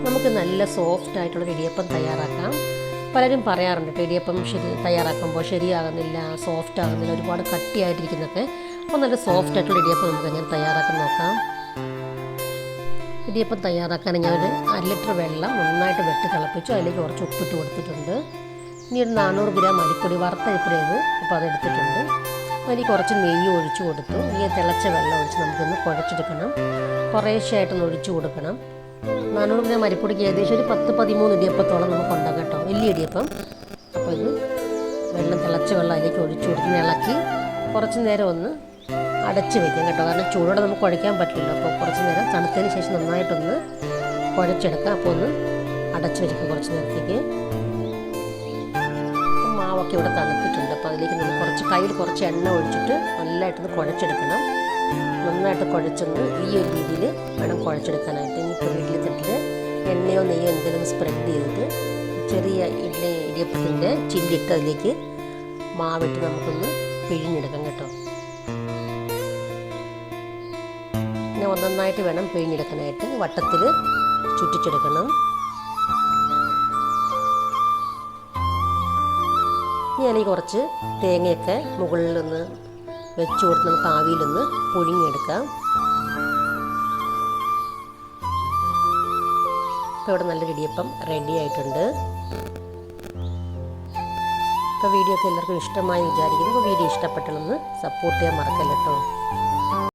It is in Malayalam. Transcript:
നമുക്ക് നല്ല സോഫ്റ്റ് ആയിട്ടുള്ള ഇടിയപ്പം തയ്യാറാക്കാം. പലരും പറയാറുണ്ട് ഇടിയപ്പം തയ്യാറാക്കുമ്പോൾ ശരിയാകുന്നില്ല, സോഫ്റ്റ് ആകുന്നില്ല, ഒരുപാട് കട്ടിയായിട്ടിരിക്കുന്നൊക്കെ. അപ്പോൾ നല്ല സോഫ്റ്റ് ആയിട്ടുള്ള ഇടിയപ്പം നമുക്ക് എങ്ങനെ തയ്യാറാക്കാൻ നോക്കാം. ഇടിയപ്പം തയ്യാറാക്കാൻ ഞാൻ ഒരു 1 ലിറ്റർ വെള്ളം നന്നായിട്ട് വെട്ടി തിളപ്പിച്ചു. അതിലേക്ക് കുറച്ച് ഉപ്പിട്ട് കൊടുത്തിട്ടുണ്ട്. ഇനി ഒരു 400 ഗ്രാം അരിപ്പൊടി വറുത്തരിപ്പൊടിയത്, അപ്പോൾ അതെടുത്തിട്ടുണ്ട്. അതിൽ കുറച്ച് നെയ്യ് ഒഴിച്ചു കൊടുത്തു. ഈ തിളച്ച വെള്ളം ഒഴിച്ച് നമുക്കൊന്ന് കുഴച്ചെടുക്കണം. കുറേശ്ശെയായിട്ടൊന്ന് ഒഴിച്ചു കൊടുക്കണം. 400 ഗ്രാം അരിപ്പൊടിക്ക് ഏകദേശം ഒരു 10-13 ഇടിയപ്പത്തോളം നമുക്ക് ഉണ്ടാകും കേട്ടോ, വലിയ ഇടിയപ്പം. അപ്പോൾ ഇത് തിളച്ച വെള്ളം അതിലേക്ക് ഒഴിച്ചു കൊടുത്ത് ഇളക്കി കുറച്ച് നേരം ഒന്ന് അടച്ച് വയ്ക്കാം കേട്ടോ. കാരണം ചൂടോടെ നമുക്ക് കുഴയ്ക്കാൻ പറ്റില്ല. അപ്പോൾ കുറച്ച് നേരം തണുത്തതിന് ശേഷം നന്നായിട്ടൊന്ന് കുഴച്ചെടുക്കാം. അപ്പോൾ ഒന്ന് അടച്ച് വയ്ക്കാം കുറച്ച് നേരത്തേക്ക്. മാവൊക്കെ ഇവിടെ തണുത്തിട്ടുണ്ട്. അപ്പോൾ അതിലേക്ക് നമുക്ക് കയ്യിൽ കുറച്ച് എണ്ണ ഒഴിച്ചിട്ട് നല്ലതായിട്ടൊന്ന് കുഴച്ചെടുക്കണം. നന്നായിട്ട് കുഴച്ചൊന്ന് ഈ ഒരു രീതിയിൽ വേണം കുഴച്ചെടുക്കാനായിട്ട്. ഇപ്പോൾ വീട്ടിൽ തട്ടിൽ എണ്ണയോ നെയ്യോ എന്തെങ്കിലും സ്പ്രെഡ് ചെയ്തിട്ട് ചെറിയ ഇടിയപ്പത്തിൻ്റെ ചില്ലിട്ട് അതിലേക്ക് മാവിട്ട് നമുക്കൊന്ന് പിഴിഞ്ഞെടുക്കാം കേട്ടോ. പിന്നെ ഒന്നൊന്നായിട്ട് വേണം പിഴിഞ്ഞെടുക്കാനായിട്ട്. വട്ടത്തിൽ ചുറ്റിച്ചെടുക്കണം. ഇനി അതിലേക്ക് കുറച്ച് തേങ്ങയൊക്കെ മുകളിലൊന്ന് വെച്ച് കൊടുത്ത് നമുക്ക് ആവിയിലൊന്ന് പുഴുങ്ങിയെടുക്കാം. ഇപ്പോൾ ഇവിടെ നല്ലൊരു ഇടിയപ്പം റെഡി ആയിട്ടുണ്ട്. ഇപ്പോൾ വീഡിയോ ഒക്കെ എല്ലാവർക്കും ഇഷ്ടമായി വിചാരിക്കുന്നു. അപ്പോൾ വീഡിയോ ഇഷ്ടപ്പെട്ടൊന്ന് സപ്പോർട്ട് ചെയ്യാൻ മറക്കല്ല കേട്ടോ.